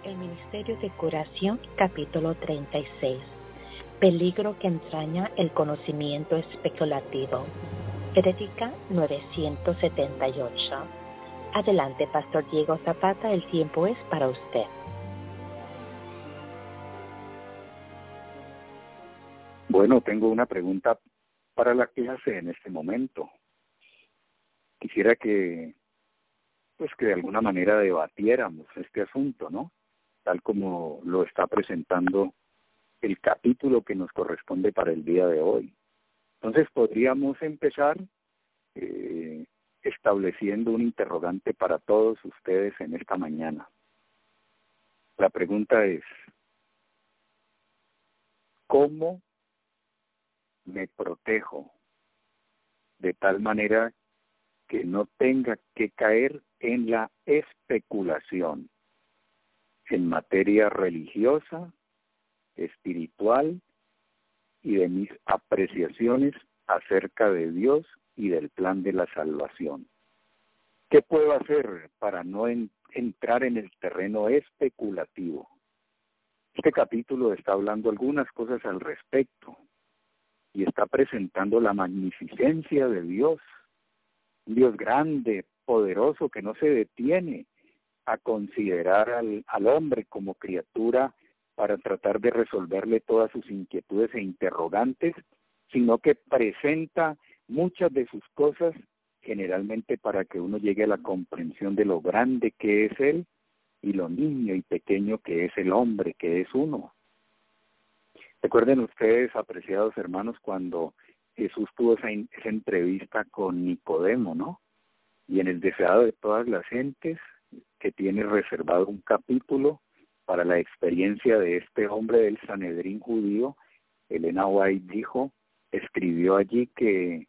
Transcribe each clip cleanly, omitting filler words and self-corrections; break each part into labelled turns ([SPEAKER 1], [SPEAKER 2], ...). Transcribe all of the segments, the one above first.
[SPEAKER 1] El Ministerio de Curación, capítulo 36. Peligro que entraña el conocimiento especulativo. Prédica 978. Adelante, Pastor Diego Zapata, el tiempo es para usted.
[SPEAKER 2] Bueno, tengo una pregunta para la clase en este momento. Quisiera que de alguna manera debatiéramos este asunto, ¿no? Tal como lo está presentando el capítulo que nos corresponde para el día de hoy. Entonces podríamos empezar estableciendo un interrogante para todos ustedes en esta mañana. La pregunta es, ¿cómo me protejo de tal manera que no tenga que caer en la especulación en materia religiosa, espiritual y de mis apreciaciones acerca de Dios y del plan de la salvación? ¿Qué puedo hacer para no entrar en el terreno especulativo? Este capítulo está hablando algunas cosas al respecto y está presentando la magnificencia de Dios, un Dios grande, poderoso, que no se detiene a considerar al hombre como criatura para tratar de resolverle todas sus inquietudes e interrogantes, sino que presenta muchas de sus cosas generalmente para que uno llegue a la comprensión de lo grande que es Él y lo niño y pequeño que es el hombre, que es uno. Recuerden ustedes, apreciados hermanos, cuando Jesús tuvo esa entrevista con Nicodemo, ¿no? Y en el deseado de todas las gentes, que tiene reservado un capítulo para la experiencia de este hombre del Sanedrín judío, Elena White escribió allí que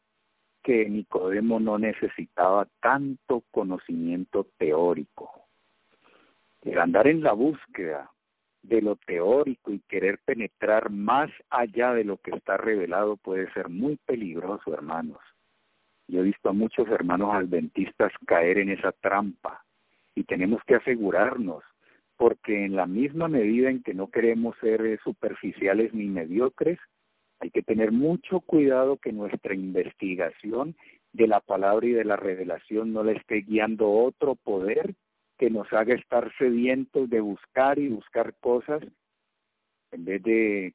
[SPEAKER 2] Nicodemo no necesitaba tanto conocimiento teórico. El andar en la búsqueda de lo teórico y querer penetrar más allá de lo que está revelado puede ser muy peligroso, hermanos. Yo he visto a muchos hermanos adventistas caer en esa trampa y tenemos que asegurarnos, porque en la misma medida en que no queremos ser superficiales ni mediocres, hay que tener mucho cuidado que nuestra investigación de la palabra y de la revelación no le esté guiando otro poder que nos haga estar sedientos de buscar y buscar cosas en vez de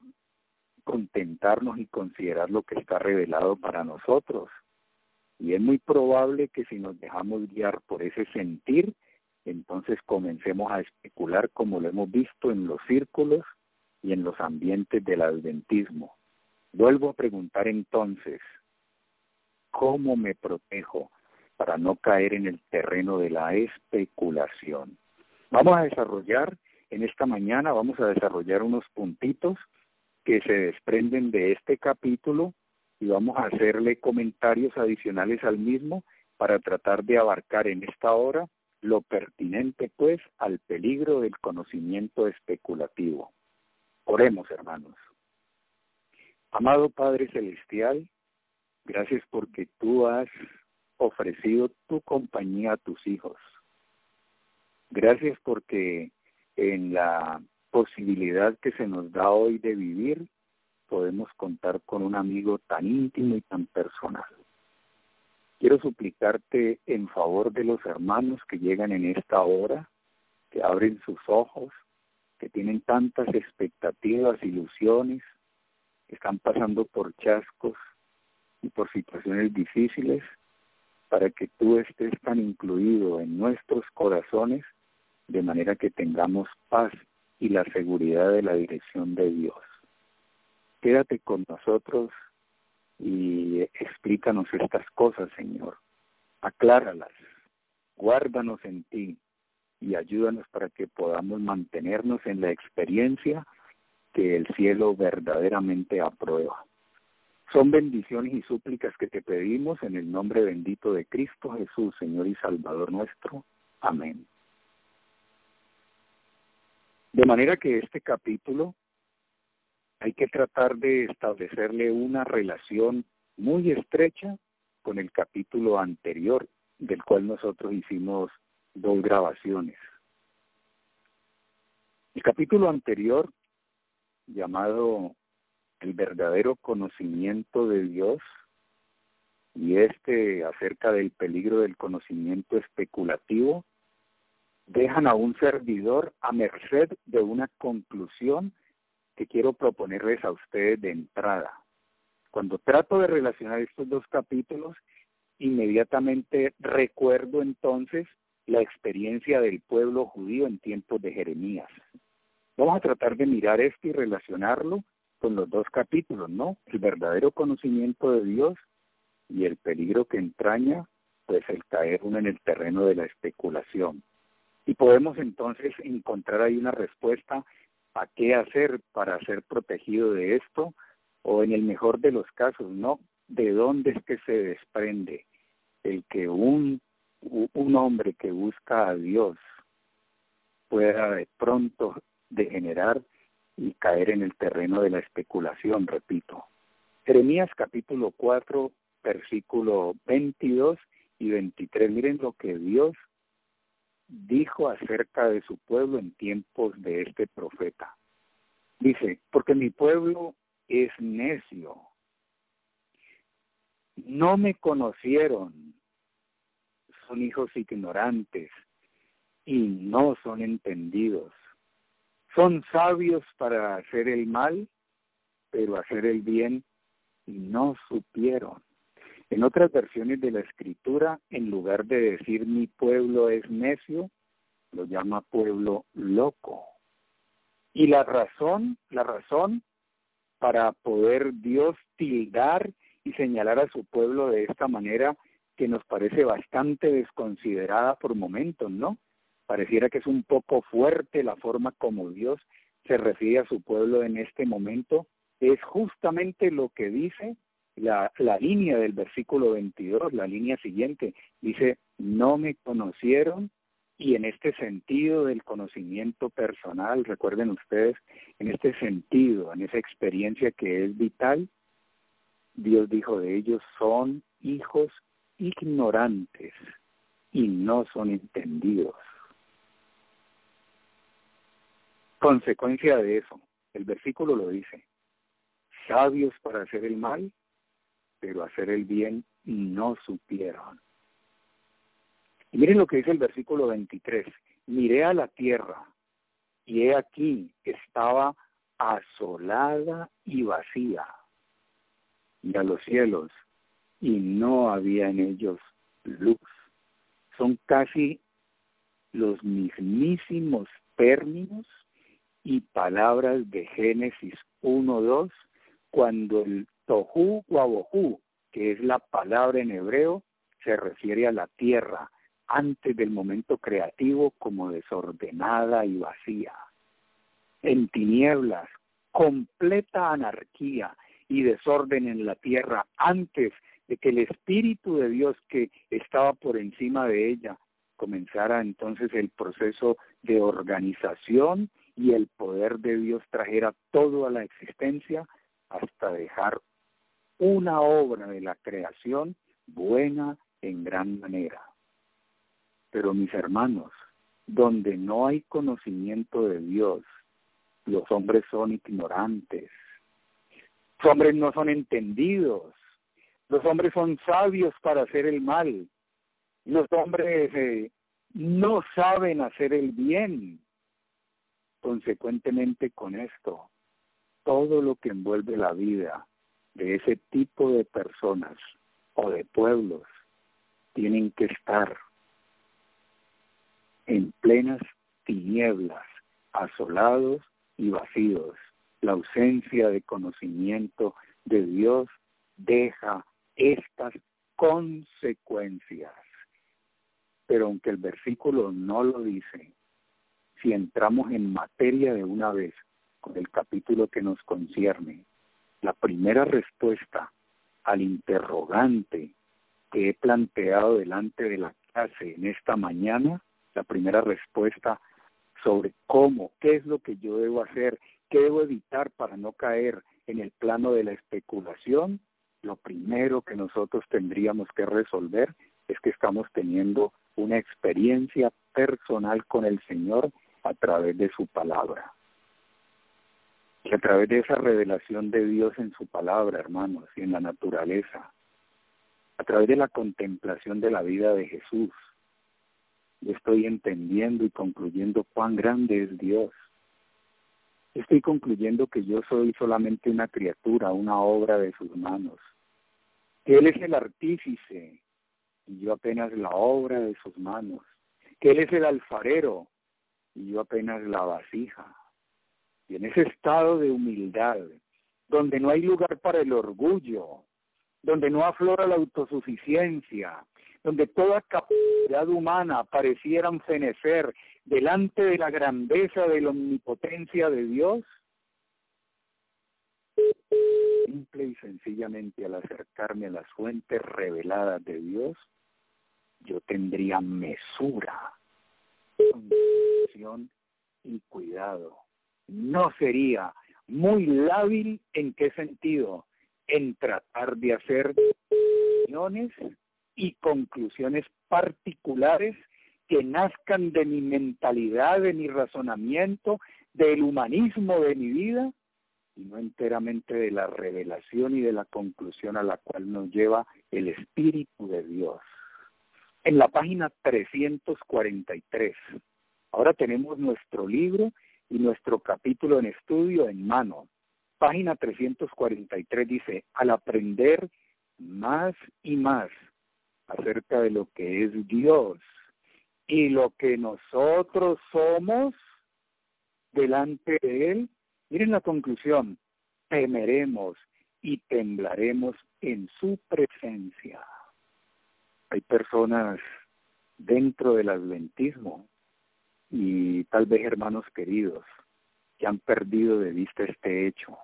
[SPEAKER 2] contentarnos y considerar lo que está revelado para nosotros. Y es muy probable que si nos dejamos guiar por ese sentir, entonces comencemos a especular como lo hemos visto en los círculos y en los ambientes del adventismo. Vuelvo a preguntar entonces, ¿cómo me protejo para no caer en el terreno de la especulación? Vamos a desarrollar en esta mañana, unos puntitos que se desprenden de este capítulo y vamos a hacerle comentarios adicionales al mismo para tratar de abarcar en esta hora lo pertinente pues al peligro del conocimiento especulativo. Oremos, hermanos. Amado Padre Celestial, gracias porque tú has ofrecido tu compañía a tus hijos. Gracias porque en la posibilidad que se nos da hoy de vivir, podemos contar con un amigo tan íntimo y tan personal. Quiero suplicarte en favor de los hermanos que llegan en esta hora, que abren sus ojos, que tienen tantas expectativas, ilusiones, que están pasando por chascos y por situaciones difíciles, para que tú estés tan incluido en nuestros corazones, de manera que tengamos paz y la seguridad de la dirección de Dios. Quédate con nosotros y explícanos estas cosas, Señor. Acláralas, guárdanos en ti y ayúdanos para que podamos mantenernos en la experiencia que el cielo verdaderamente aprueba. Son bendiciones y súplicas que te pedimos en el nombre bendito de Cristo Jesús, Señor y Salvador nuestro. Amén. De manera que este capítulo hay que tratar de establecerle una relación muy estrecha con el capítulo anterior, del cual nosotros hicimos 2 grabaciones. El capítulo anterior, llamado El verdadero conocimiento de Dios, y acerca del peligro del conocimiento especulativo, dejan a un servidor a merced de una conclusión que quiero proponerles a ustedes de entrada. Cuando trato de relacionar estos dos capítulos, inmediatamente recuerdo entonces la experiencia del pueblo judío en tiempos de Jeremías. Vamos a tratar de mirar esto y relacionarlo con los dos capítulos, ¿no? El verdadero conocimiento de Dios y el peligro que entraña, pues el caer uno en el terreno de la especulación. Y podemos entonces encontrar ahí una respuesta a qué hacer para ser protegido de esto, o en el mejor de los casos, ¿no? ¿De dónde es que se desprende el que un hombre que busca a Dios pueda de pronto degenerar y caer en el terreno de la especulación? Repito, Jeremías capítulo 4, versículo 22 y 23. Miren lo que Dios dijo acerca de su pueblo en tiempos de este profeta. Dice, porque mi pueblo es necio, no me conocieron, son hijos ignorantes y no son entendidos. Son sabios para hacer el mal, pero hacer el bien no supieron. En otras versiones de la Escritura, en lugar de decir mi pueblo es necio, lo llama pueblo loco. Y la razón para poder Dios tildar y señalar a su pueblo de esta manera, que nos parece bastante desconsiderada por momentos, ¿no? Pareciera que es un poco fuerte la forma como Dios se refiere a su pueblo en este momento, es justamente lo que dice la línea del versículo 22, la línea siguiente, dice, no me conocieron, y en este sentido del conocimiento personal, recuerden ustedes, en este sentido, en esa experiencia que es vital, Dios dijo de ellos, son hijos ignorantes y no son entendidos. Consecuencia de eso, el versículo lo dice, sabios para hacer el mal, pero hacer el bien no supieron. Y miren lo que dice el versículo 23, miré a la tierra, y he aquí estaba asolada y vacía, y a los cielos, y no había en ellos luz. Son casi los mismísimos términos y palabras de Génesis 1:2, cuando el tohu wabohu, que es la palabra en hebreo, se refiere a la tierra, antes del momento creativo, como desordenada y vacía. En tinieblas, completa anarquía y desorden en la tierra, antes de que el Espíritu de Dios que estaba por encima de ella comenzara entonces el proceso de organización y el poder de Dios trajera todo a la existencia hasta dejar una obra de la creación buena en gran manera. Pero mis hermanos, donde no hay conocimiento de Dios, los hombres son ignorantes, los hombres no son entendidos, los hombres son sabios para hacer el mal, los hombres no saben hacer el bien. Consecuentemente con esto, todo lo que envuelve la vida de ese tipo de personas o de pueblos tienen que estar en plenas tinieblas, asolados y vacíos. La ausencia de conocimiento de Dios deja estas consecuencias. Pero aunque el versículo no lo dice, si entramos en materia de una vez con el capítulo que nos concierne, la primera respuesta al interrogante que he planteado delante de la clase en esta mañana, la primera respuesta sobre qué es lo que yo debo hacer, qué debo evitar para no caer en el plano de la especulación, lo primero que nosotros tendríamos que resolver es que estamos teniendo una experiencia personal con el Señor a través de su palabra. Y a través de esa revelación de Dios en su palabra, hermanos, y en la naturaleza, a través de la contemplación de la vida de Jesús, yo estoy entendiendo y concluyendo cuán grande es Dios. Estoy concluyendo que yo soy solamente una criatura, una obra de sus manos. Que Él es el artífice y yo apenas la obra de sus manos. Que Él es el alfarero y yo apenas la vasija. Y en ese estado de humildad, donde no hay lugar para el orgullo, donde no aflora la autosuficiencia, donde toda capacidad humana pareciera fenecer delante de la grandeza de la omnipotencia de Dios, simple y sencillamente al acercarme a las fuentes reveladas de Dios, yo tendría mesura, consideración y cuidado. No sería muy lábil. ¿En qué sentido? En tratar de hacer opiniones y conclusiones particulares que nazcan de mi mentalidad, de mi razonamiento, del humanismo de mi vida, y no enteramente de la revelación y de la conclusión a la cual nos lleva el Espíritu de Dios. En la página 343, ahora tenemos nuestro libro y nuestro capítulo en estudio en mano. Página 343 dice, al aprender más y más acerca de lo que es Dios y lo que nosotros somos delante de Él, miren la conclusión, temeremos y temblaremos en su presencia. Hay personas dentro del adventismo y tal vez hermanos queridos que han perdido de vista este hecho.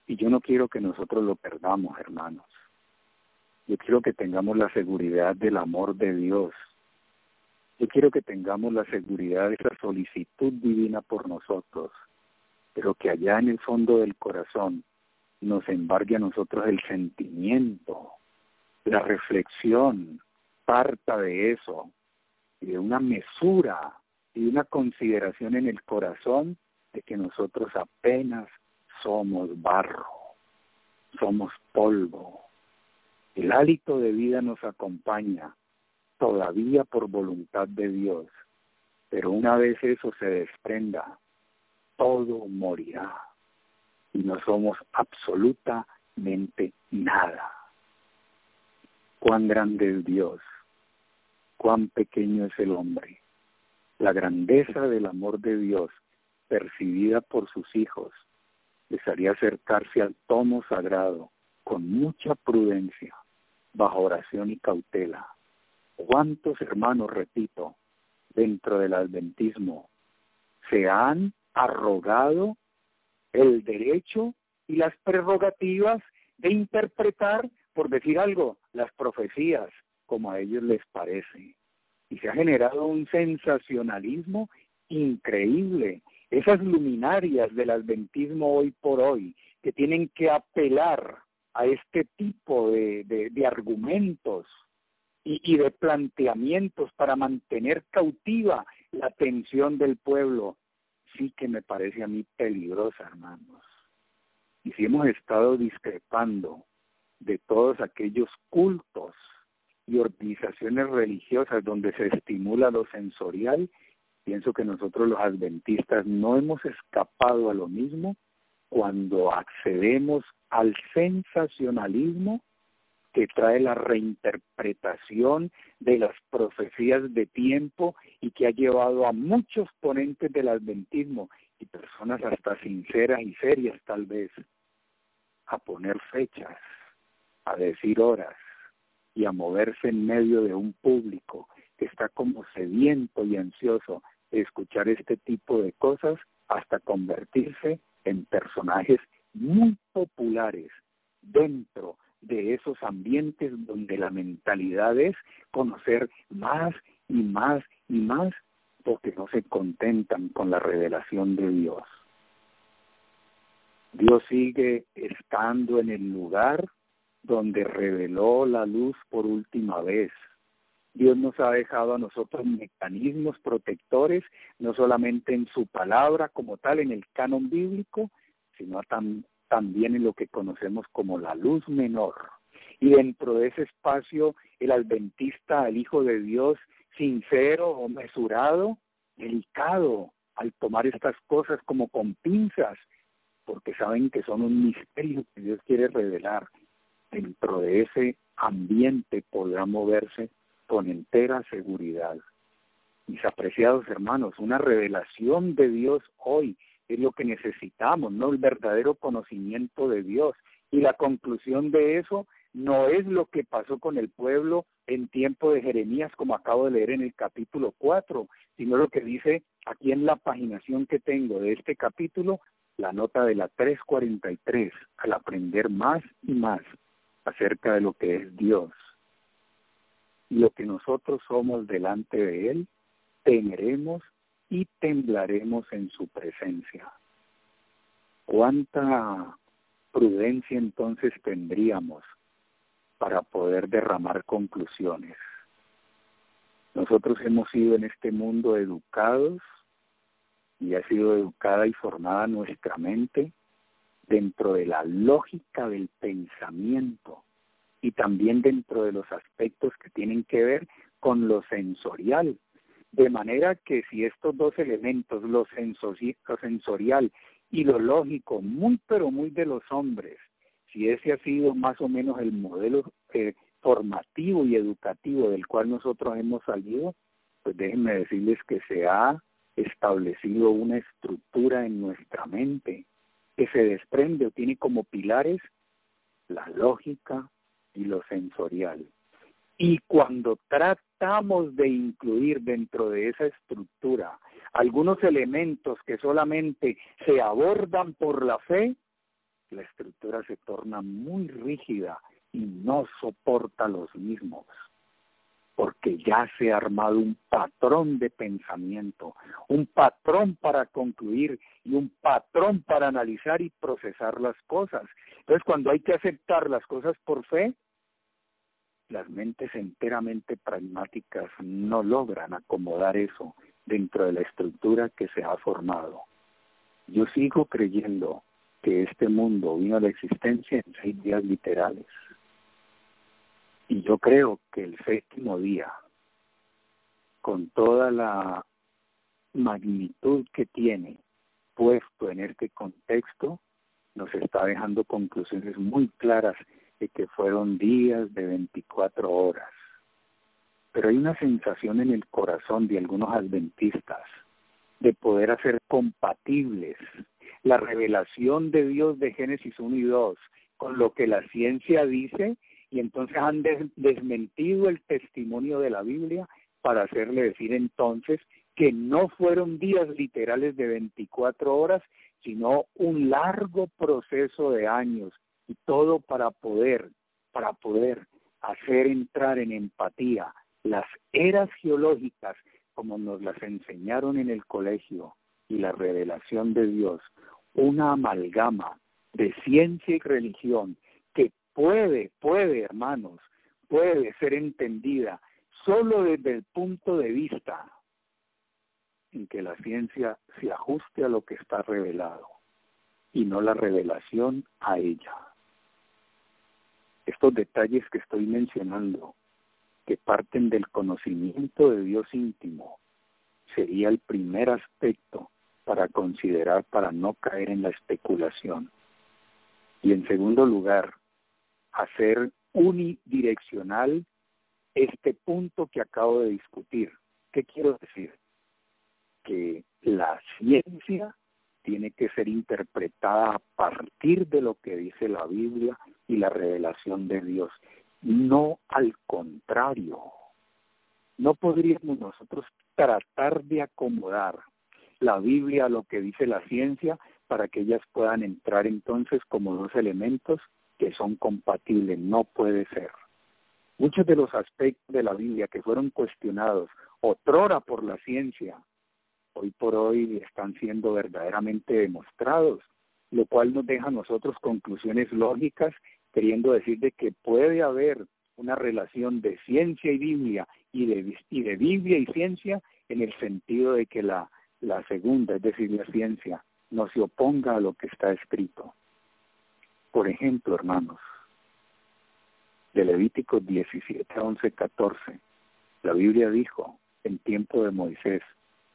[SPEAKER 2] Y yo no quiero que nosotros lo perdamos, hermanos. Yo quiero que tengamos la seguridad del amor de Dios. Yo quiero que tengamos la seguridad de esa solicitud divina por nosotros, pero que allá en el fondo del corazón nos embargue a nosotros el sentimiento, la reflexión, parta de eso, y de una mesura y una consideración en el corazón de que nosotros apenas somos barro, somos polvo. El hálito de vida nos acompaña todavía por voluntad de Dios, pero una vez eso se desprenda, todo morirá y no somos absolutamente nada. Cuán grande es Dios, cuán pequeño es el hombre. La grandeza del amor de Dios, percibida por sus hijos, les haría acercarse al tomo sagrado con mucha prudencia, bajo oración y cautela. ¿Cuántos hermanos, repito, dentro del adventismo se han arrogado el derecho y las prerrogativas de interpretar, por decir algo, las profecías como a ellos les parece? Y se ha generado un sensacionalismo increíble. Esas luminarias del adventismo hoy por hoy, que tienen que apelar a este tipo de argumentos y de planteamientos para mantener cautiva la atención del pueblo, sí que me parece a mí peligrosa, hermanos. Y si hemos estado discrepando de todos aquellos cultos y organizaciones religiosas donde se estimula lo sensorial, pienso que nosotros los adventistas no hemos escapado a lo mismo cuando accedemos al sensacionalismo que trae la reinterpretación de las profecías de tiempo y que ha llevado a muchos ponentes del adventismo y personas hasta sinceras y serias tal vez a poner fechas, a decir horas y a moverse en medio de un público que está como sediento y ansioso de escuchar este tipo de cosas hasta convertirse en personajes muy populares dentro de esos ambientes donde la mentalidad es conocer más y más y más, porque no se contentan con la revelación de Dios. Dios sigue estando en el lugar donde reveló la luz por última vez. Dios nos ha dejado a nosotros mecanismos protectores, no solamente en su palabra como tal, en el canon bíblico, sino también en lo que conocemos como la luz menor. Y dentro de ese espacio, el adventista, el Hijo de Dios, sincero o mesurado, delicado, al tomar estas cosas como con pinzas, porque saben que son un misterio que Dios quiere revelar. Dentro de ese ambiente podrá moverse con entera seguridad. Mis apreciados hermanos, una revelación de Dios hoy es lo que necesitamos, ¿no? El verdadero conocimiento de Dios. Y la conclusión de eso no es lo que pasó con el pueblo en tiempo de Jeremías, como acabo de leer en el capítulo 4, sino lo que dice aquí en la paginación que tengo de este capítulo, la nota de la 343, al aprender más y más acerca de lo que es Dios y lo que nosotros somos delante de Él, temeremos y temblaremos en su presencia. ¿Cuánta prudencia entonces tendríamos para poder derramar conclusiones? Nosotros hemos sido en este mundo educados y ha sido educada y formada nuestra mente dentro de la lógica del pensamiento y también dentro de los aspectos que tienen que ver con lo sensorial. De manera que si estos dos elementos, lo sensorial y lo lógico, muy pero muy de los hombres, si ese ha sido más o menos el modelo formativo y educativo del cual nosotros hemos salido, pues déjenme decirles que se ha establecido una estructura en nuestra mente que se desprende o tiene como pilares la lógica y lo sensorial. Y cuando tratamos de incluir dentro de esa estructura algunos elementos que solamente se abordan por la fe, la estructura se torna muy rígida y no soporta los mismos, porque ya se ha armado un patrón de pensamiento, un patrón para concluir y un patrón para analizar y procesar las cosas. Entonces, cuando hay que aceptar las cosas por fe, las mentes enteramente pragmáticas no logran acomodar eso dentro de la estructura que se ha formado. Yo sigo creyendo que este mundo vino a la existencia en 6 días literales. Y yo creo que el 7º día, con toda la magnitud que tiene puesto en este contexto, nos está dejando conclusiones muy claras de que fueron días de 24 horas. Pero hay una sensación en el corazón de algunos adventistas de poder hacer compatibles la revelación de Dios de Génesis 1 y 2 con lo que la ciencia dice, y entonces han desmentido el testimonio de la Biblia para hacerle decir entonces que no fueron días literales de 24 horas, sino un largo proceso de años, y todo para poder hacer entrar en empatía las eras geológicas como nos las enseñaron en el colegio y la revelación de Dios, una amalgama de ciencia y religión que puede, hermanos, puede ser entendida solo desde el punto de vista en que la ciencia se ajuste a lo que está revelado y no la revelación a ella. Estos detalles que estoy mencionando, que parten del conocimiento de Dios íntimo, sería el primer aspecto para considerar para no caer en la especulación. Y en segundo lugar, hacer unidireccional este punto que acabo de discutir. ¿Qué quiero decir? Que la ciencia tiene que ser interpretada a partir de lo que dice la Biblia y la revelación de Dios, no al contrario. No podríamos nosotros tratar de acomodar la Biblia a lo que dice la ciencia para que ellas puedan entrar entonces como dos elementos que son compatibles. No puede ser. Muchos de los aspectos de la Biblia que fueron cuestionados otrora por la ciencia, hoy por hoy están siendo verdaderamente demostrados, lo cual nos deja a nosotros conclusiones lógicas, queriendo decir de que puede haber una relación de ciencia y Biblia y de Biblia y ciencia en el sentido de que la segunda, es decir, la ciencia, no se oponga a lo que está escrito. Por ejemplo, hermanos, de Levíticos 17, 11, 14, la Biblia dijo en tiempo de Moisés,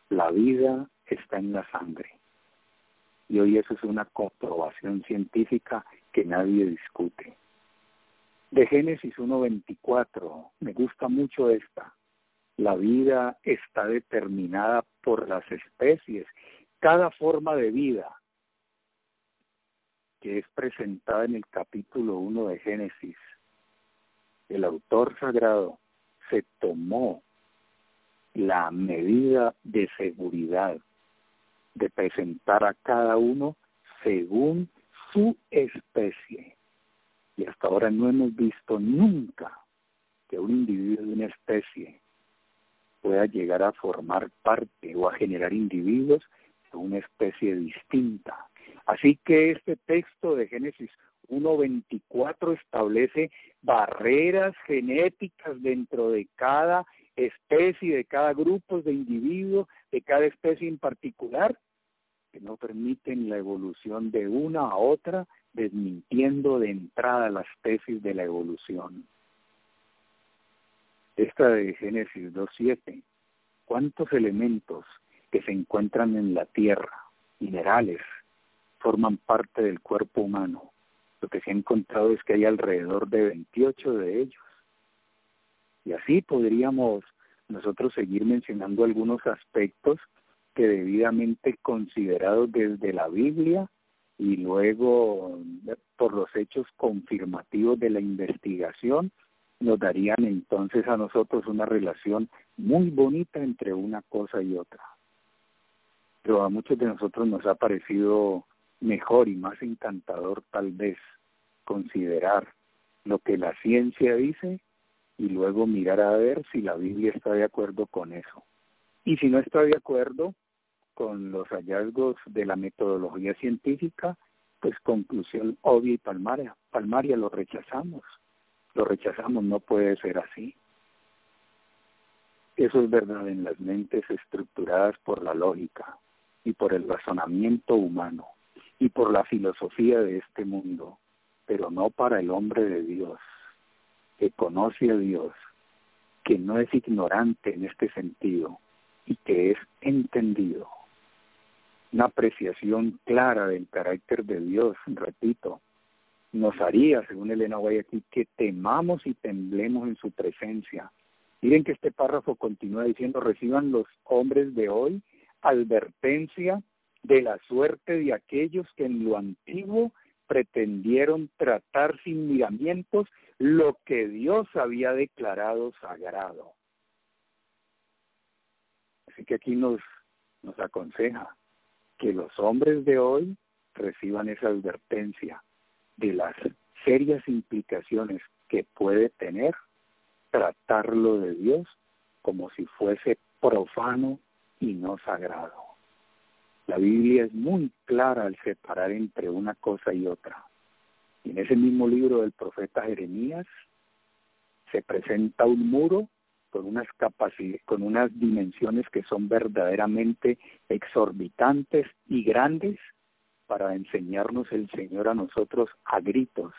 [SPEAKER 2] la vida está en la sangre. Y hoy eso es una comprobación científica que nadie discute. De Génesis 1:24, me gusta mucho esta. La vida está determinada por las especies. Cada forma de vida que es presentada en el capítulo 1 de Génesis, el autor sagrado se tomó la medida de seguridad de presentar a cada uno según su especie. Y hasta ahora no hemos visto nunca que un individuo de una especie pueda llegar a formar parte o a generar individuos de una especie distinta. Así que este texto de Génesis 1:24 establece barreras genéticas dentro de cada especie, de cada grupo de individuos, de cada especie en particular, que no permiten la evolución de una a otra, desmintiendo de entrada las tesis de la evolución. Esta de Génesis 2:7, ¿cuántos elementos que se encuentran en la tierra, minerales, forman parte del cuerpo humano? Lo que se ha encontrado es que hay alrededor de 28 de ellos. Y así podríamos nosotros seguir mencionando algunos aspectos que debidamente considerados desde la Biblia y luego por los hechos confirmativos de la investigación nos darían entonces a nosotros una relación muy bonita entre una cosa y otra. Pero a muchos de nosotros nos ha parecido mejor y más encantador tal vez considerar lo que la ciencia dice y luego mirar a ver si la Biblia está de acuerdo con eso. Y si no está de acuerdo con los hallazgos de la metodología científica, pues conclusión obvia y palmaria, lo rechazamos, no puede ser así. Eso es verdad en las mentes estructuradas por la lógica y por el razonamiento humano y por la filosofía de este mundo, pero no para el hombre de Dios, que conoce a Dios, que no es ignorante en este sentido y que es entendido. Una apreciación clara del carácter de Dios, repito, nos haría, según Elena White aquí, que temamos y temblemos en su presencia. Miren que este párrafo continúa diciendo, reciban los hombres de hoy advertencia de la suerte de aquellos que en lo antiguo pretendieron tratar sin miramientos lo que Dios había declarado sagrado. Así que aquí nos aconseja que los hombres de hoy reciban esa advertencia de las serias implicaciones que puede tener tratarlo de Dios como si fuese profano y no sagrado. La Biblia es muy clara al separar entre una cosa y otra. Y en ese mismo libro del profeta Jeremías se presenta un muro con unas dimensiones que son verdaderamente exorbitantes y grandes para enseñarnos el Señor a nosotros a gritos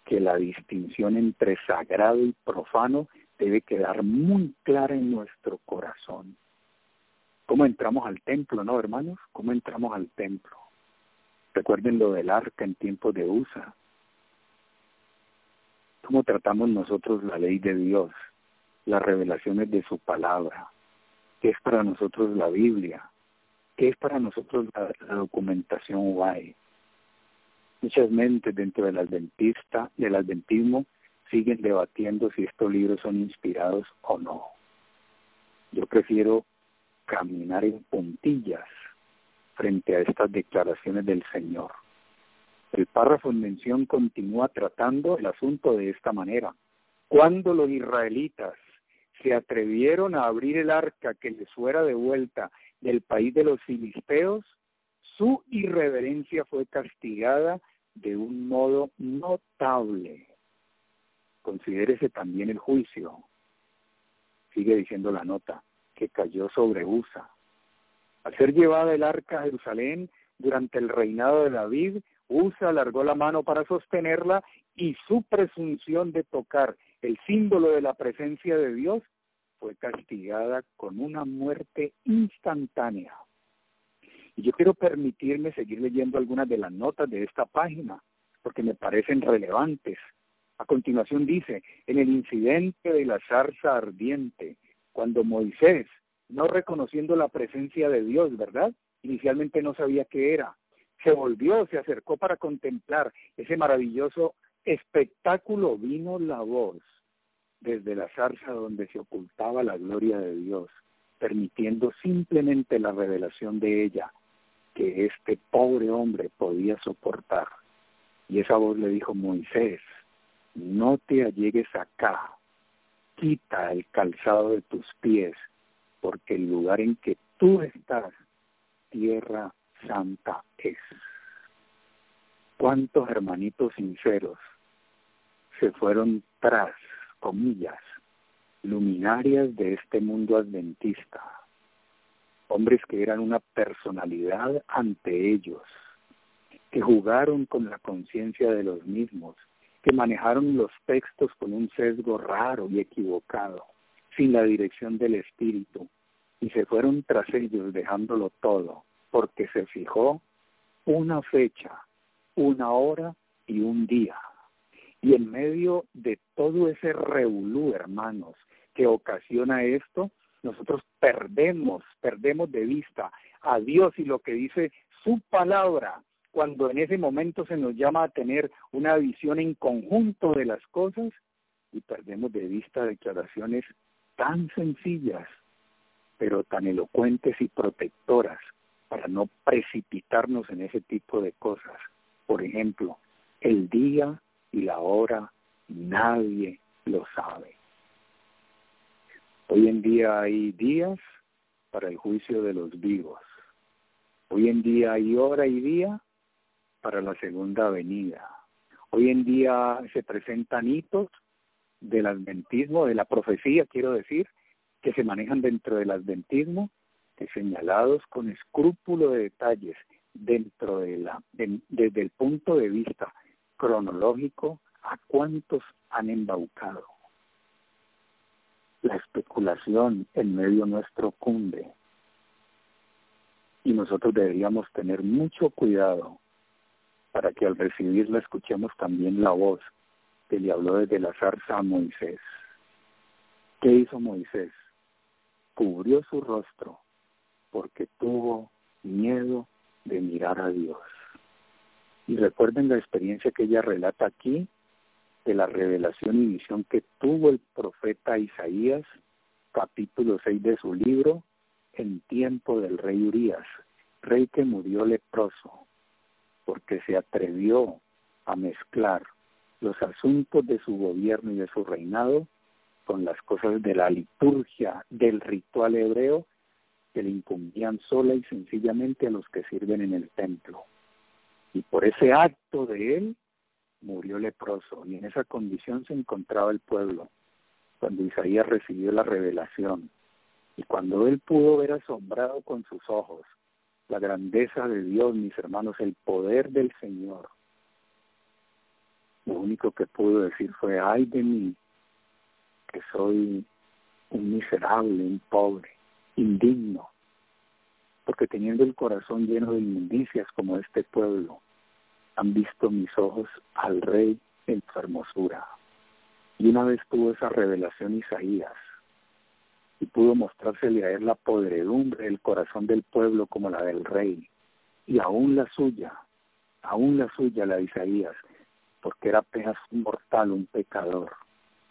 [SPEAKER 2] que la distinción entre sagrado y profano debe quedar muy clara en nuestro corazón. ¿Cómo entramos al templo, no, hermanos? ¿Cómo entramos al templo? Recuerden lo del arca en tiempos de Usa. ¿Cómo tratamos nosotros la ley de Dios, las revelaciones de su palabra? ¿Qué es para nosotros la Biblia? ¿Qué es para nosotros la documentación UAE? Muchas mentes dentro del adventismo siguen debatiendo si estos libros son inspirados o no. Yo prefiero caminar en puntillas frente a estas declaraciones del Señor. El párrafo en mención continúa tratando el asunto de esta manera. Cuando los israelitas se atrevieron a abrir el arca que les fuera devuelta del país de los filisteos, su irreverencia fue castigada de un modo notable. Considérese también el juicio. sigue diciendo la nota, que cayó sobre Usa. Al ser llevada el arca a Jerusalén durante el reinado de David, Usa alargó la mano para sostenerla y su presunción de tocar el símbolo de la presencia de Dios fue castigada con una muerte instantánea. Y yo quiero permitirme seguir leyendo algunas de las notas de esta página, porque me parecen relevantes. A continuación dice, en el incidente de la zarza ardiente, cuando Moisés, no reconociendo la presencia de Dios, ¿verdad? Inicialmente no sabía qué era. Se volvió, se acercó para contemplar ese maravilloso espectáculo. Vino la voz desde la zarza donde se ocultaba la gloria de Dios, permitiendo simplemente la revelación de ella que este pobre hombre podía soportar. Y esa voz le dijo, Moisés, no te allegues acá, quita el calzado de tus pies, porque el lugar en que tú estás, tierra santa es. ¿Cuántos hermanitos sinceros se fueron tras, comillas, luminarias de este mundo adventista? Hombres que eran una personalidad ante ellos, que jugaron con la conciencia de los mismos, que manejaron los textos con un sesgo raro y equivocado, sin la dirección del Espíritu, y se fueron tras ellos dejándolo todo, porque se fijó una fecha, una hora y un día. Y en medio de todo ese revolú, hermanos, que ocasiona esto, nosotros perdemos de vista a Dios y lo que dice su palabra, cuando en ese momento se nos llama a tener una visión en conjunto de las cosas, y perdemos de vista declaraciones tan sencillas, pero tan elocuentes y protectoras, para no precipitarnos en ese tipo de cosas. Por ejemplo, el día y la hora nadie lo sabe. Hoy en día hay días para el juicio de los vivos. Hoy en día hay hora y día para la segunda venida. Hoy en día se presentan hitos del adventismo, de la profecía, quiero decir, que se manejan dentro del adventismo, que señalados con escrúpulo de detalles dentro de desde el punto de vista cronológico, a cuántos han embaucado. La especulación en medio nuestro cunde, y nosotros deberíamos tener mucho cuidado para que al recibirla escuchemos también la voz que le habló desde la zarza a Moisés. ¿Qué hizo Moisés? Cubrió su rostro porque tuvo miedo de mirar a Dios. Y recuerden la experiencia que ella relata aquí, de la revelación y visión que tuvo el profeta Isaías, capítulo 6 de su libro, en tiempo del rey Urías, rey que murió leproso, porque se atrevió a mezclar los asuntos de su gobierno y de su reinado con las cosas de la liturgia, del ritual hebreo, que le incumbían sola y sencillamente a los que sirven en el templo. Y por ese acto de él, murió leproso, y en esa condición se encontraba el pueblo, cuando Isaías recibió la revelación, y cuando él pudo ver asombrado con sus ojos la grandeza de Dios, mis hermanos, el poder del Señor, lo único que pudo decir fue, ay de mí, que soy un miserable, un pobre, indigno, porque teniendo el corazón lleno de inmundicias como este pueblo, han visto mis ojos al Rey en su hermosura. Y una vez tuvo esa revelación Isaías, y pudo mostrársele a él la podredumbre del corazón del pueblo como la del Rey, y aún la suya, la de Isaías, porque era apenas un mortal, un pecador.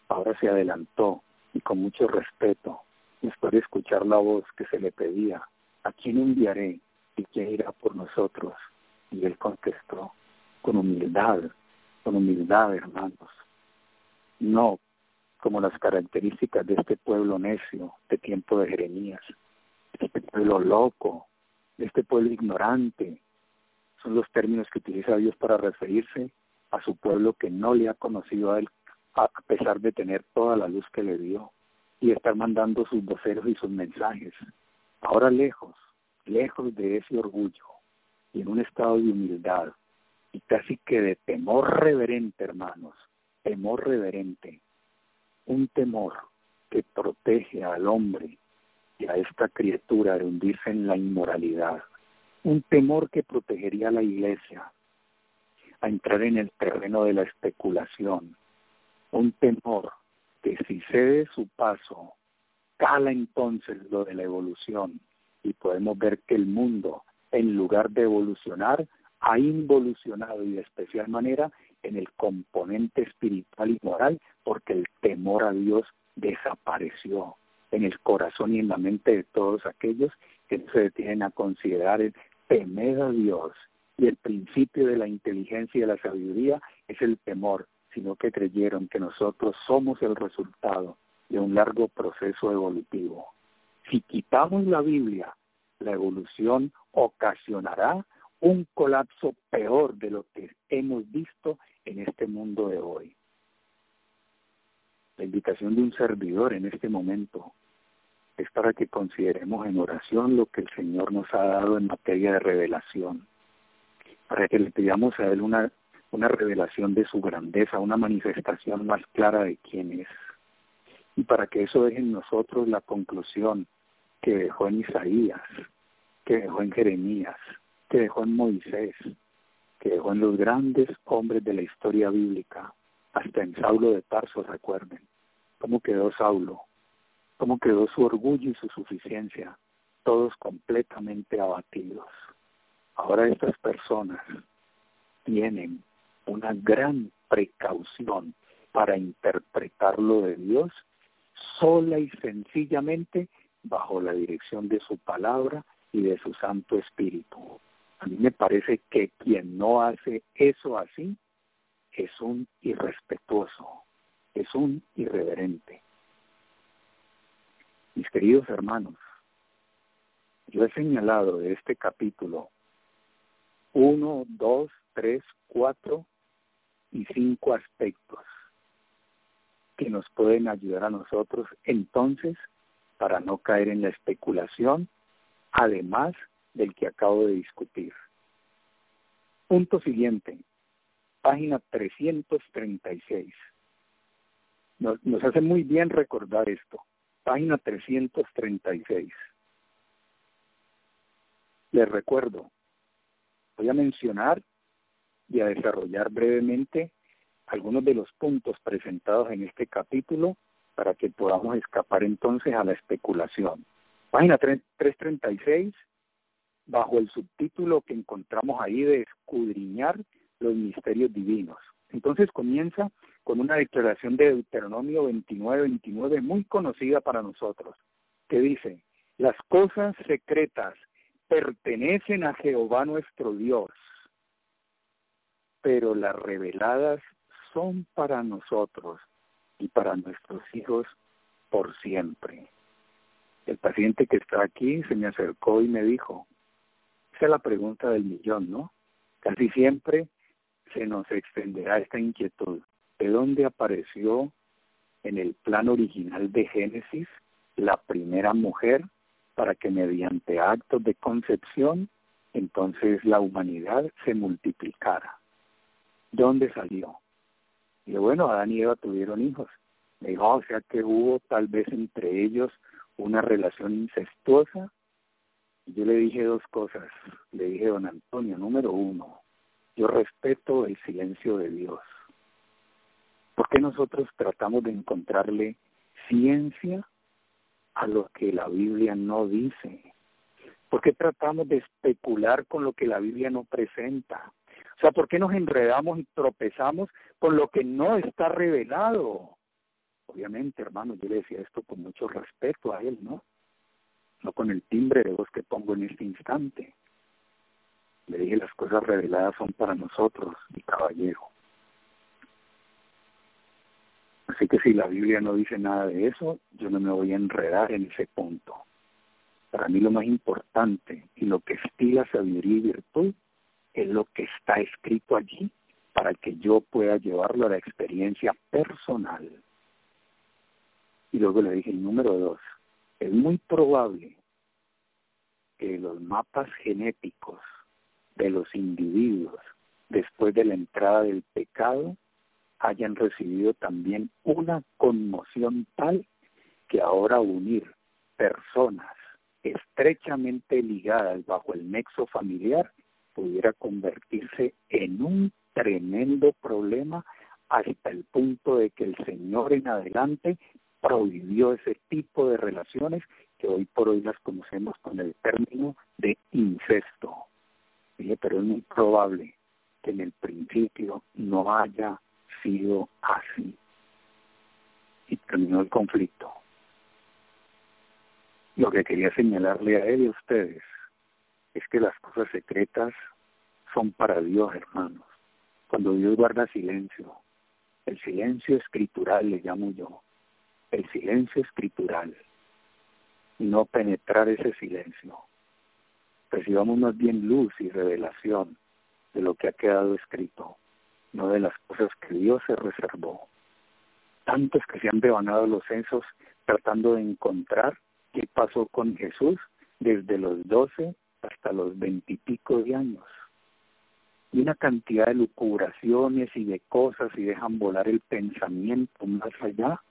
[SPEAKER 2] Ahora se adelantó, y con mucho respeto, después de escuchar la voz que se le pedía, ¿a quién enviaré y quién irá por nosotros? Y él contestó, con humildad, hermanos, no como las características de este pueblo necio, de tiempo de Jeremías, de este pueblo loco, de este pueblo ignorante. Son los términos que utiliza Dios para referirse a su pueblo que no le ha conocido a él, a pesar de tener toda la luz que le dio. y estar mandando sus voceros y sus mensajes. Ahora lejos de ese orgullo y en un estado de humildad y casi que de temor reverente, hermanos, temor reverente, un temor que protege al hombre y a esta criatura de hundirse en la inmoralidad, un temor que protegería a la iglesia a entrar en el terreno de la especulación, un temor que si cede su paso, cala entonces lo de la evolución y podemos ver que el mundo, en lugar de evolucionar, ha involucionado y de especial manera en el componente espiritual y moral, porque el temor a Dios desapareció en el corazón y en la mente de todos aquellos que no se detienen a considerar el temer a Dios. Y el principio de la inteligencia y de la sabiduría es el temor, sino que creyeron que nosotros somos el resultado de un largo proceso evolutivo. Si quitamos la Biblia, la evolución ocasionará un colapso peor de lo que hemos visto en este mundo de hoy. La invitación de un servidor en este momento es para que consideremos en oración lo que el Señor nos ha dado en materia de revelación, para que le pidamos a Él una revelación de su grandeza, una manifestación más clara de quién es, y para que eso deje en nosotros la conclusión que dejó en Isaías, que dejó en Jeremías, que dejó en Moisés, que dejó en los grandes hombres de la historia bíblica, hasta en Saulo de Tarso, recuerden, cómo quedó Saulo, cómo quedó su orgullo y su suficiencia, todos completamente abatidos. Ahora estas personas tienen una gran precaución para interpretar lo de Dios sola y sencillamente bajo la dirección de su palabra y de su Santo Espíritu. A mí me parece que quien no hace eso así es un irrespetuoso, es un irreverente. Mis queridos hermanos, yo he señalado de este capítulo 1, 2, 3, 4 y 5 aspectos que nos pueden ayudar a nosotros entonces para no caer en la especulación, además del que acabo de discutir. Punto siguiente, página 336. Nos hace muy bien recordar esto. Página 336. Les recuerdo, voy a mencionar y a desarrollar brevemente algunos de los puntos presentados en este capítulo para que podamos escapar entonces a la especulación. Página 336, bajo el subtítulo que encontramos ahí de escudriñar los misterios divinos. Entonces comienza con una declaración de Deuteronomio 29, muy conocida para nosotros, que dice: las cosas secretas pertenecen a Jehová nuestro Dios, pero las reveladas son para nosotros y para nuestros hijos por siempre. El paciente que está aquí se me acercó y me dijo, esa es la pregunta del millón, ¿no? Casi siempre se nos extenderá esta inquietud. ¿De dónde apareció en el plan original de Génesis la primera mujer para que mediante actos de concepción entonces la humanidad se multiplicara? ¿De dónde salió? Y bueno, Adán y Eva tuvieron hijos. Me dijo, o sea que hubo tal vez entre ellos una relación incestuosa. Y yo le dije dos cosas. Le dije, don Antonio, número uno, yo respeto el silencio de Dios. ¿Por qué nosotros tratamos de encontrarle ciencia a lo que la Biblia no dice? ¿Por qué tratamos de especular con lo que la Biblia no presenta? O sea, ¿por qué nos enredamos y tropezamos con lo que no está revelado? Obviamente, hermano, yo le decía esto con mucho respeto a él, ¿no? No con el timbre de voz que pongo en este instante. Le dije, las cosas reveladas son para nosotros, mi caballero. Así que si la Biblia no dice nada de eso, yo no me voy a enredar en ese punto. Para mí lo más importante y lo que estila sabiduría y virtud es lo que está escrito allí para que yo pueda llevarlo a la experiencia personal. Y luego le dije, número 2, es muy probable que los mapas genéticos de los individuos después de la entrada del pecado hayan recibido también una conmoción tal que ahora unir personas estrechamente ligadas bajo el nexo familiar pudiera convertirse en un tremendo problema hasta el punto de que el Señor en adelante prohibió ese tipo de relaciones que hoy por hoy las conocemos con el término de incesto. Dije, pero es muy probable que en el principio no haya sido así. Y terminó el conflicto. Lo que quería señalarle a él y a ustedes es que las cosas secretas son para Dios, hermanos. Cuando Dios guarda silencio, el silencio escritural le llamo yo, el silencio escritural, no penetrar ese silencio. Recibamos más bien luz y revelación de lo que ha quedado escrito, no de las cosas que Dios se reservó. Tantos que se han devanado los sesos tratando de encontrar qué pasó con Jesús desde los 12 hasta los 20 y pico de años. Y una cantidad de lucubraciones y de cosas y dejan volar el pensamiento más allá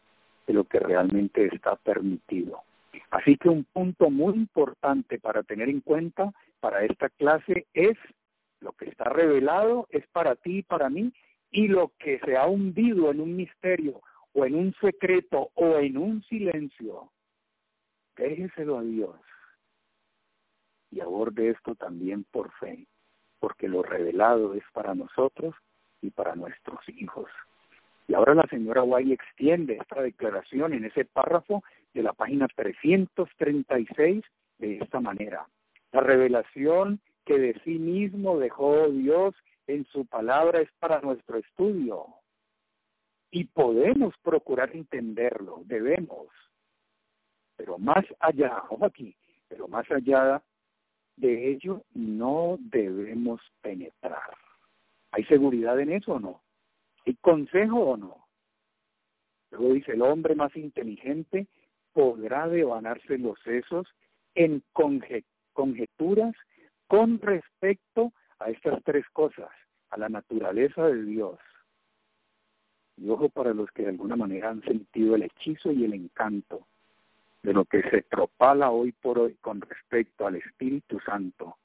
[SPEAKER 2] de lo que realmente está permitido. Así que un punto muy importante para tener en cuenta para esta clase es lo que está revelado, es para ti y para mí, y lo que se ha hundido en un misterio o en un secreto o en un silencio, déjeselo a Dios y aborde esto también por fe, porque lo revelado es para nosotros y para nuestros hijos. Y ahora la señora White extiende esta declaración en ese párrafo de la página 336 de esta manera. La revelación que de sí mismo dejó Dios en su palabra es para nuestro estudio. Y podemos procurar entenderlo, debemos. Pero más allá, ojo aquí, pero más allá de ello no debemos penetrar. ¿Hay seguridad en eso o no? ¿Hay consejo o no? Luego dice, el hombre más inteligente podrá devanarse los sesos en conjeturas con respecto a estas tres cosas, a la naturaleza de Dios. Y ojo para los que de alguna manera han sentido el hechizo y el encanto de lo que se propala hoy por hoy con respecto al Espíritu Santo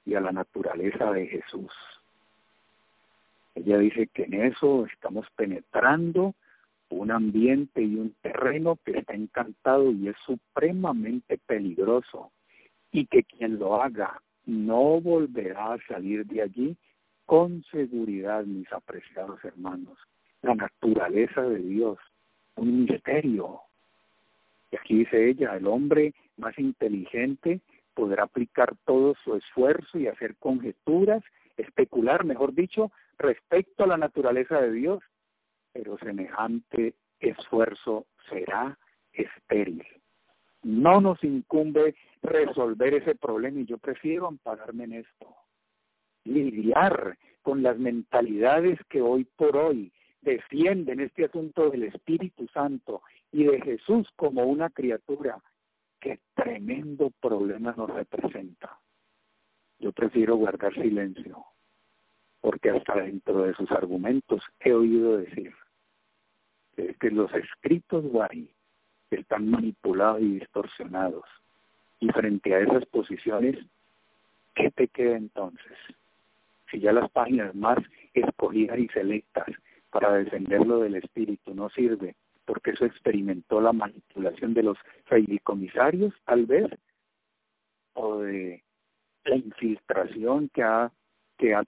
[SPEAKER 2] y a la naturaleza de Jesús. Ella dice que en eso estamos penetrando un ambiente y un terreno que está encantado y es supremamente peligroso, y que quien lo haga no volverá a salir de allí con seguridad, mis apreciados hermanos. La naturaleza de Dios, un misterio. Y aquí dice ella, el hombre más inteligente podrá aplicar todo su esfuerzo y hacer conjeturas, especular, mejor dicho, respecto a la naturaleza de Dios, pero semejante esfuerzo será estéril. No nos incumbe resolver ese problema y yo prefiero ampararme en esto. Lidiar con las mentalidades que hoy por hoy defienden este asunto del Espíritu Santo y de Jesús como una criatura. Qué tremendo problema nos representa. Yo prefiero guardar silencio, porque hasta dentro de sus argumentos he oído decir que los escritos Guari están manipulados y distorsionados. Y frente a esas posiciones, ¿qué te queda entonces? Si ya las páginas más escogidas y selectas para defenderlo del espíritu no sirve, porque eso experimentó la manipulación de los fideicomisarios, tal vez, o de la infiltración que ha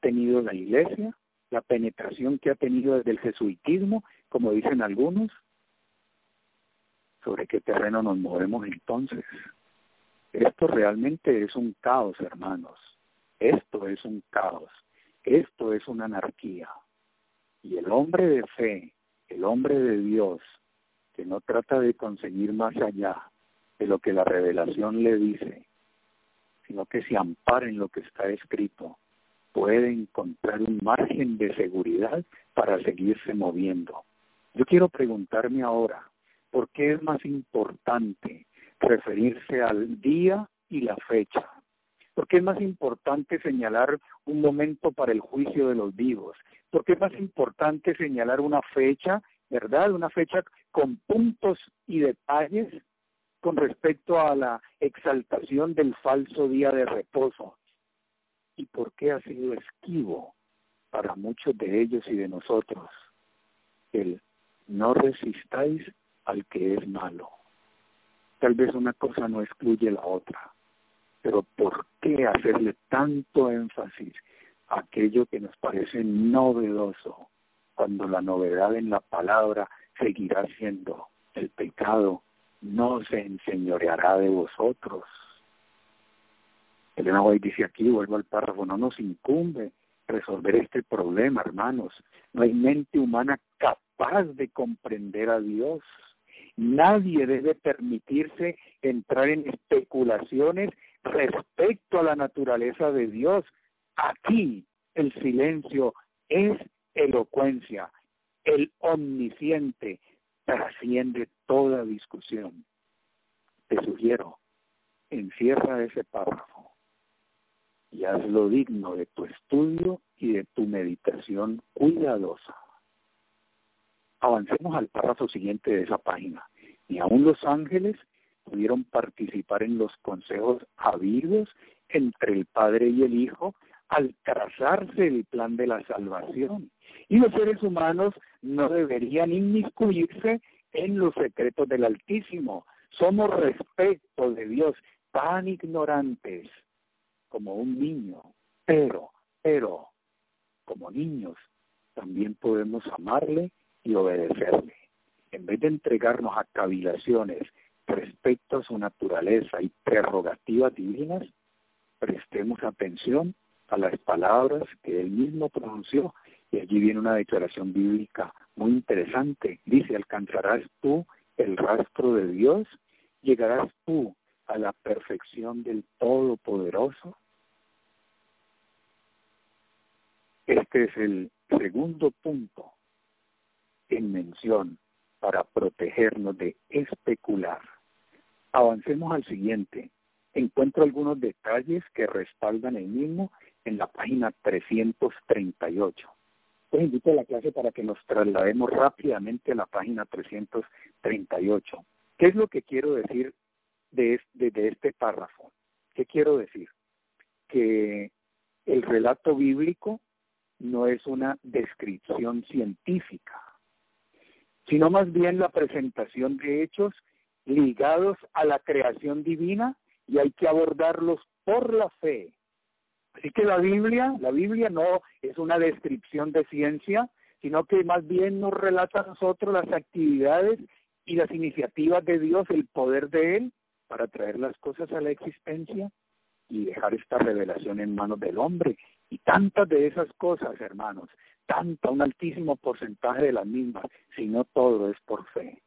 [SPEAKER 2] tenido la Iglesia, la penetración que ha tenido desde el jesuitismo, como dicen algunos. ¿Sobre qué terreno nos movemos entonces? Esto realmente es un caos, hermanos. Esto es un caos. Esto es una anarquía. Y el hombre de fe, el hombre de Dios, que no trata de conseguir más allá de lo que la revelación le dice, sino que se ampara en lo que está escrito, puede encontrar un margen de seguridad para seguirse moviendo. Yo quiero preguntarme ahora, ¿Por qué es más importante referirse al día y la fecha? ¿Por qué es más importante señalar un momento para el juicio de los vivos? ¿Por qué es más importante señalar una fecha, verdad? Una fecha con puntos y detalles con respecto a la exaltación del falso día de reposo. ¿Y por qué ha sido esquivo para muchos de ellos y de nosotros el no resistáis al que es malo? Tal vez una cosa no excluye la otra, pero ¿por qué hacerle tanto énfasis a aquello que nos parece novedoso, cuando la novedad en la palabra seguirá siendo el pecado no se enseñoreará de vosotros? Elena White dice aquí, vuelvo al párrafo, no nos incumbe resolver este problema, hermanos. No hay mente humana capaz de comprender a Dios. Nadie debe permitirse entrar en especulaciones respecto a la naturaleza de Dios. Aquí el silencio es elocuencia. El omnisciente trasciende toda discusión. Te sugiero, encierra ese párrafo y hazlo digno de tu estudio y de tu meditación cuidadosa. Avancemos al párrafo siguiente de esa página. Ni aun los ángeles pudieron participar en los consejos habidos entre el Padre y el Hijo al trazarse el plan de la salvación. Y los seres humanos no deberían inmiscuirse en los secretos del Altísimo. Somos respecto de Dios tan ignorantes como un niño, pero, como niños, también podemos amarle y obedecerle. En vez de entregarnos a cavilaciones respecto a su naturaleza y prerrogativas divinas, prestemos atención a las palabras que él mismo pronunció. Y allí viene una declaración bíblica muy interesante. Dice, ¿alcanzarás tú el rastro de Dios? ¿Llegarás tú a la perfección del Todopoderoso? Este es el segundo punto en mención para protegernos de especular. Avancemos al siguiente. Encuentro algunos detalles que respaldan el mismo en la página 338. Pues invito a la clase para que nos traslademos rápidamente a la página 338. ¿Qué es lo que quiero decir de este párrafo? ¿Qué quiero decir? Que el relato bíblico no es una descripción científica, sino más bien la presentación de hechos ligados a la creación divina, y hay que abordarlos por la fe. Así que la Biblia no es una descripción de ciencia, sino que más bien nos relata a nosotros las actividades y las iniciativas de Dios, el poder de Él para traer las cosas a la existencia y dejar esta revelación en manos del hombre. Y tantas de esas cosas, hermanos, un altísimo porcentaje de las mismas, si no todo, es por fe.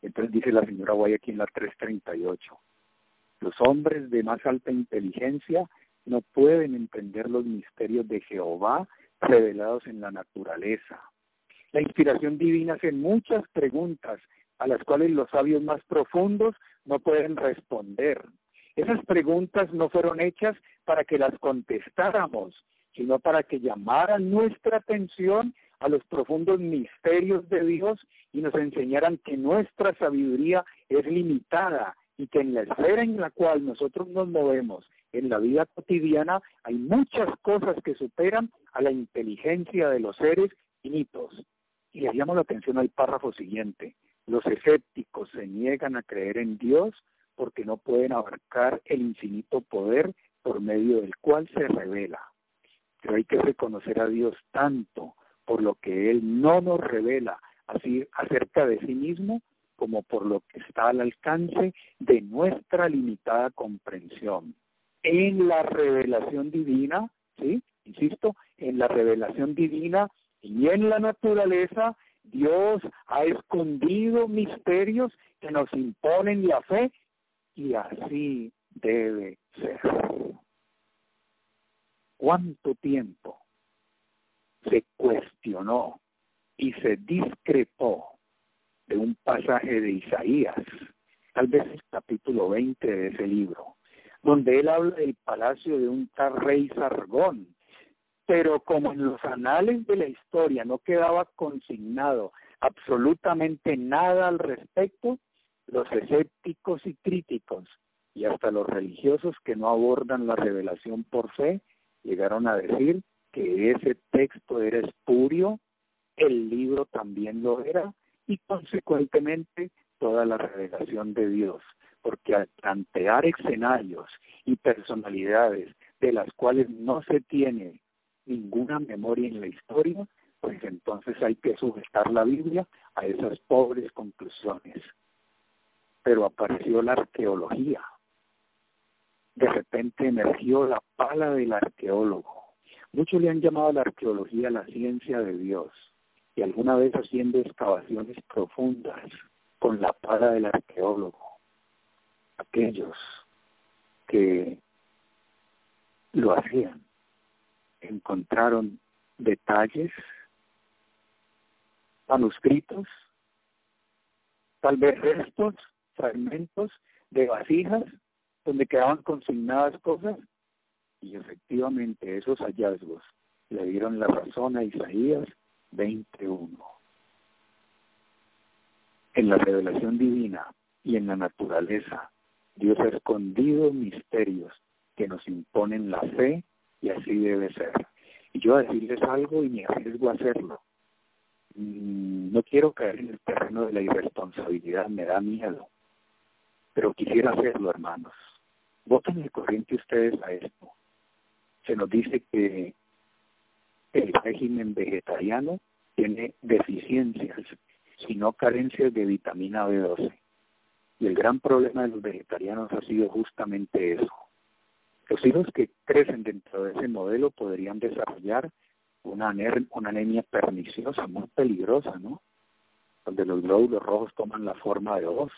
[SPEAKER 2] Entonces dice la señora Guay aquí en la 338, los hombres de más alta inteligencia no pueden entender los misterios de Jehová revelados en la naturaleza. La inspiración divina hace muchas preguntas a las cuales los sabios más profundos no pueden responder. Esas preguntas no fueron hechas para que las contestáramos, sino para que llamaran nuestra atención a los profundos misterios de Dios y nos enseñaran que nuestra sabiduría es limitada y que en la esfera en la cual nosotros nos movemos en la vida cotidiana hay muchas cosas que superan a la inteligencia de los seres finitos. Y le llamo la atención al párrafo siguiente. Los escépticos se niegan a creer en Dios porque no pueden abarcar el infinito poder por medio del cual se revela. Pero hay que reconocer a Dios tanto por lo que Él no nos revela así acerca de sí mismo, como por lo que está al alcance de nuestra limitada comprensión. En la revelación divina, ¿sí? Insisto, en la revelación divina y en la naturaleza, Dios ha escondido misterios que nos imponen la fe, y así debe ser. ¿Cuánto tiempo se cuestionó y se discrepó de un pasaje de Isaías, tal vez el capítulo 20 de ese libro, donde él habla del palacio de un tal rey Sargón, pero como en los anales de la historia no quedaba consignado absolutamente nada al respecto, los escépticos y críticos, y hasta los religiosos que no abordan la revelación por fe, llegaron a decir que ese texto era espurio, el libro también lo era, y consecuentemente toda la revelación de Dios, porque al plantear escenarios y personalidades de las cuales no se tiene ninguna memoria en la historia, pues entonces hay que sujetar la Biblia a esas pobres conclusiones. Pero apareció la arqueología. De repente emergió la pala del arqueólogo. Muchos le han llamado a la arqueología la ciencia de Dios, y alguna vez haciendo excavaciones profundas con la pala del arqueólogo. Aquellos que lo hacían encontraron detalles, manuscritos, tal vez restos, fragmentos de vasijas donde quedaban consignadas cosas, y efectivamente esos hallazgos le dieron la razón a Isaías 21. En la revelación divina y en la naturaleza, Dios ha escondido misterios que nos imponen la fe, y así debe ser. Y yo a decirles algo y me arriesgo a hacerlo. No quiero caer en el terreno de la irresponsabilidad, me da miedo, pero quisiera hacerlo, hermanos. Voten el corriente ustedes a esto. Se nos dice que el régimen vegetariano tiene deficiencias, sino carencias de vitamina B12. Y el gran problema de los vegetarianos ha sido justamente eso. Los hijos que crecen dentro de ese modelo podrían desarrollar una anemia perniciosa, muy peligrosa, ¿no? Donde los glóbulos rojos toman la forma de Os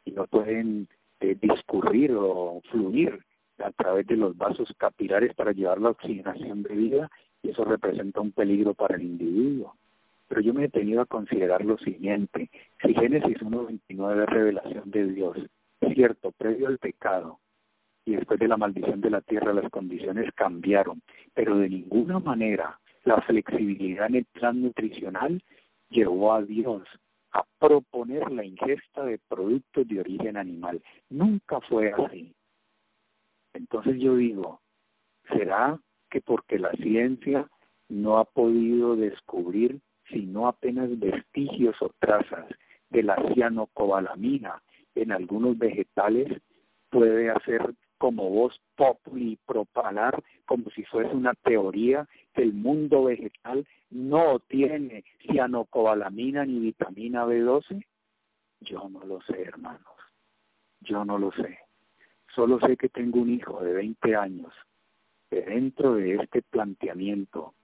[SPEAKER 2] y no pueden discurrir o fluir a través de los vasos capilares para llevar la oxigenación de vida, y eso representa un peligro para el individuo. Pero yo me he detenido a considerar lo siguiente: si Génesis 1:29 es revelación de Dios, es cierto, previo al pecado y después de la maldición de la tierra las condiciones cambiaron, pero de ninguna manera la flexibilidad en el plan nutricional llevó a Dios a proponer la ingesta de productos de origen animal. Nunca fue así. Entonces yo digo, ¿será que porque la ciencia no ha podido descubrir sino apenas vestigios o trazas de la cianocobalamina en algunos vegetales, puede hacer como voz populi y propalar como si fuese una teoría que el mundo vegetal no tiene cianocobalamina ni vitamina B12? Yo no lo sé, hermanos. Yo no lo sé. Solo sé que tengo un hijo de 20 años que dentro de este planteamiento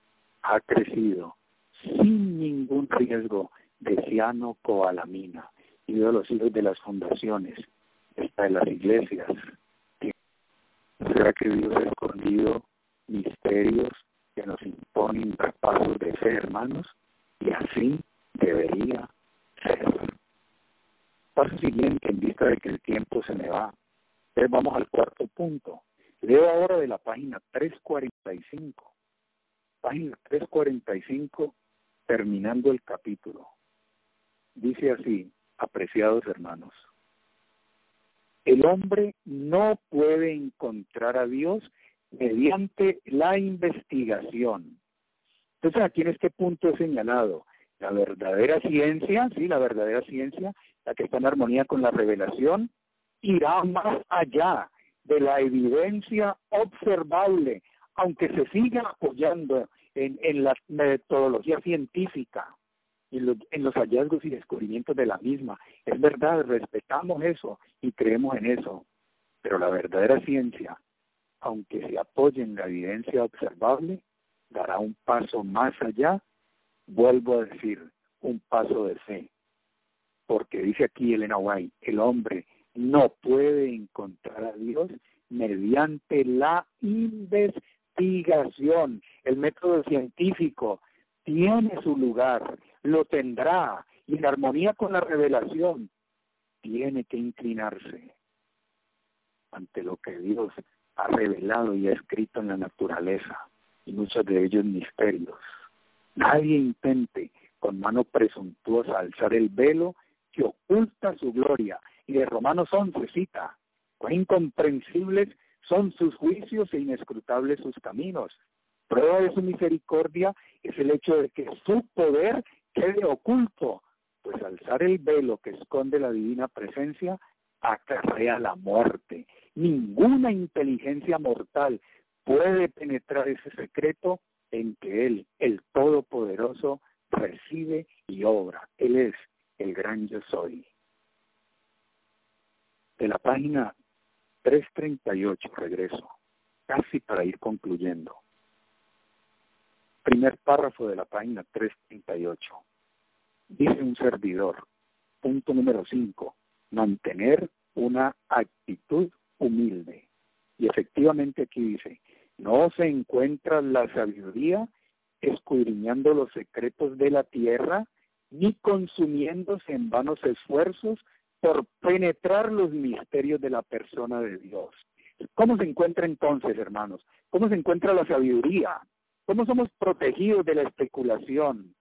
[SPEAKER 2] ha crecido sin ningún riesgo de cianocobalamina, y de los hijos de las fundaciones, hasta de las iglesias. ¿Será que Dios ha escondido misterios que nos imponen pasos de fe, hermanos? Y así debería ser. Paso siguiente, en vista de que el tiempo se me va. Entonces vamos al cuarto punto. Leo ahora de la página 345. Página 345, terminando el capítulo. Dice así, apreciados hermanos: el hombre no puede encontrar a Dios mediante la investigación. Entonces aquí en este punto he señalado la verdadera ciencia, sí, la verdadera ciencia, la que está en armonía con la revelación, irá más allá de la evidencia observable, aunque se siga apoyando en la metodología científica, en los hallazgos y descubrimientos de la misma. Es verdad, respetamos eso y creemos en eso, pero la verdadera ciencia, aunque se apoye en la evidencia observable, dará un paso más allá, vuelvo a decir, un paso de fe. Porque dice aquí Elena White, el hombre no puede encontrar a Dios mediante la investigación. El método científico tiene su lugar, lo tendrá, y en armonía con la revelación, tiene que inclinarse ante lo que Dios ha revelado y ha escrito en la naturaleza, y muchos de ellos misterios. Nadie intente con mano presuntuosa alzar el velo que oculta su gloria. Y de Romanos 11 cita: cuán incomprensibles son sus juicios e inescrutables sus caminos. Prueba de su misericordia es el hecho de que su poder quede oculto, pues alzar el velo que esconde la divina presencia acarrea la muerte. Ninguna inteligencia mortal puede penetrar ese secreto en que Él, el Todopoderoso, reside y obra. Él es el gran yo soy. De la página 338 regreso, casi para ir concluyendo. Primer párrafo de la página 338. Dice un servidor, punto número 5, mantener una actitud humilde. Y efectivamente aquí dice: no se encuentra la sabiduría escudriñando los secretos de la tierra, ni consumiéndose en vanos esfuerzos por penetrar los misterios de la persona de Dios. ¿Cómo se encuentra entonces, hermanos? ¿Cómo se encuentra la sabiduría? ¿Cómo somos protegidos de la especulación?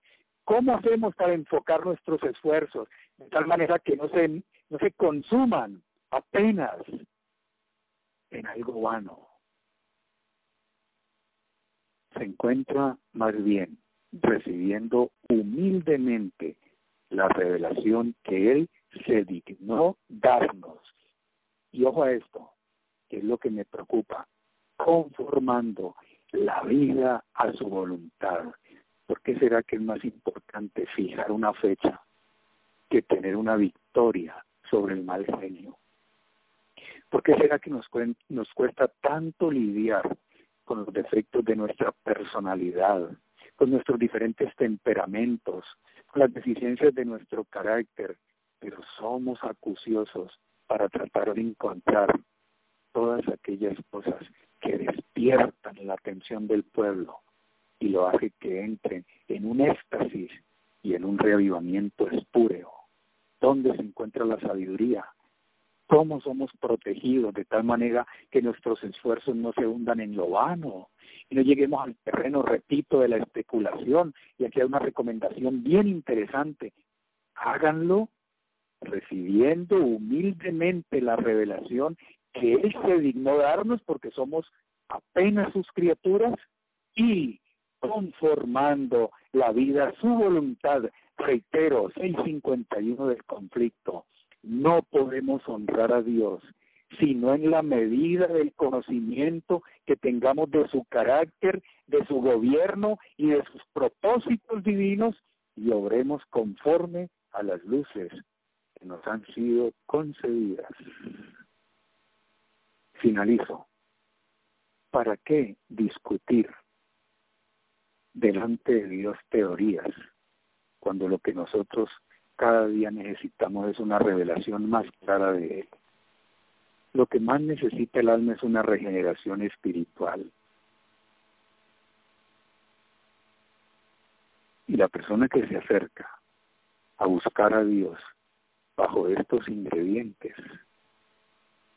[SPEAKER 2] ¿Cómo hacemos para enfocar nuestros esfuerzos de tal manera que no se consuman apenas en algo vano? Se encuentra más bien recibiendo humildemente la revelación que Él se dignó darnos. Y ojo a esto, que es lo que me preocupa: conformando la vida a su voluntad. ¿Por qué será que es más importante fijar una fecha que tener una victoria sobre el mal genio? ¿Por qué será que nos cuesta tanto lidiar con los defectos de nuestra personalidad, con nuestros diferentes temperamentos, con las deficiencias de nuestro carácter, pero somos acuciosos para tratar de encontrar todas aquellas cosas que despiertan la atención del pueblo y lo hace que entre en un éxtasis y en un reavivamiento espúreo? ¿Dónde se encuentra la sabiduría? ¿Cómo somos protegidos de tal manera que nuestros esfuerzos no se hundan en lo vano y no lleguemos al terreno, repito, de la especulación? Y aquí hay una recomendación bien interesante: háganlo recibiendo humildemente la revelación que Él se dignó darnos, porque somos apenas sus criaturas, y conformando la vida a su voluntad. Reitero, 651 del conflicto. No podemos honrar a Dios sino en la medida del conocimiento que tengamos de su carácter, de su gobierno y de sus propósitos divinos, y obremos conforme a las luces que nos han sido concedidas. Finalizo. ¿Para qué discutir delante de Dios teorías cuando lo que nosotros cada día necesitamos es una revelación más clara de Él? Lo que más necesita el alma es una regeneración espiritual. Y la persona que se acerca a buscar a Dios bajo estos ingredientes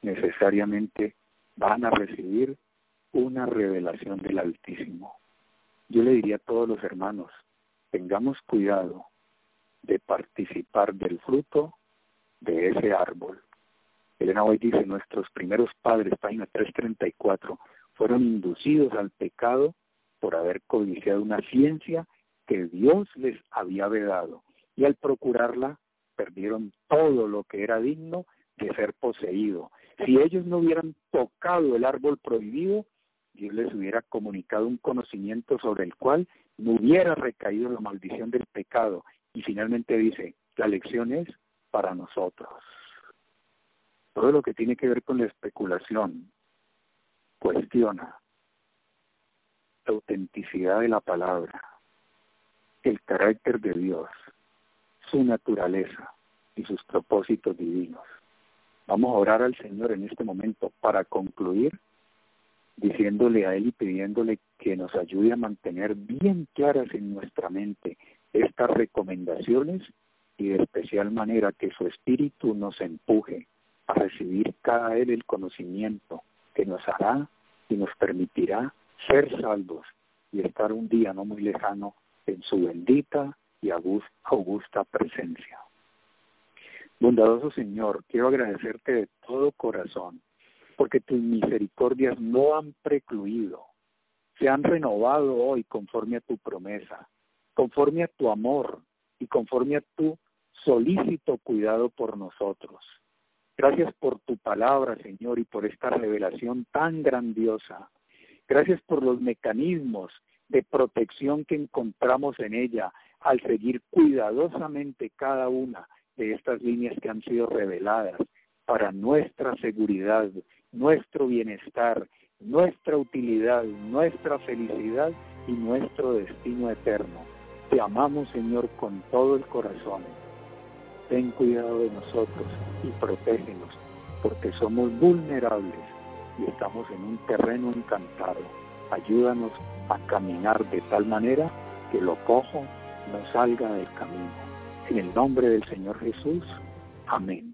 [SPEAKER 2] necesariamente van a recibir una revelación del Altísimo. Yo le diría a todos los hermanos: tengamos cuidado de participar del fruto de ese árbol. Elena White dice: nuestros primeros padres, página 334, fueron inducidos al pecado por haber codiciado una ciencia que Dios les había vedado, y al procurarla perdieron todo lo que era digno de ser poseído. Si ellos no hubieran tocado el árbol prohibido, Dios les hubiera comunicado un conocimiento sobre el cual no hubiera recaído la maldición del pecado. Y finalmente dice: la lección es para nosotros. Todo lo que tiene que ver con la especulación cuestiona la autenticidad de la palabra, el carácter de Dios, su naturaleza y sus propósitos divinos. Vamos a orar al Señor en este momento para concluir, diciéndole a Él y pidiéndole que nos ayude a mantener bien claras en nuestra mente estas recomendaciones y de especial manera que su Espíritu nos empuje a recibir cada vez el conocimiento que nos hará y nos permitirá ser salvos y estar un día no muy lejano en su bendita y augusta presencia. Bondadoso Señor, quiero agradecerte de todo corazón, porque tus misericordias no han precluido, se han renovado hoy conforme a tu promesa, conforme a tu amor y conforme a tu solícito cuidado por nosotros. Gracias por tu palabra, Señor, y por esta revelación tan grandiosa. Gracias por los mecanismos de protección que encontramos en ella al seguir cuidadosamente cada una de estas líneas que han sido reveladas para nuestra seguridad, nuestro bienestar, nuestra utilidad, nuestra felicidad y nuestro destino eterno. Te amamos, Señor, con todo el corazón. Ten cuidado de nosotros y protégenos, porque somos vulnerables y estamos en un terreno encantado. Ayúdanos a caminar de tal manera que lo cojo no salga del camino. En el nombre del Señor Jesús. Amén.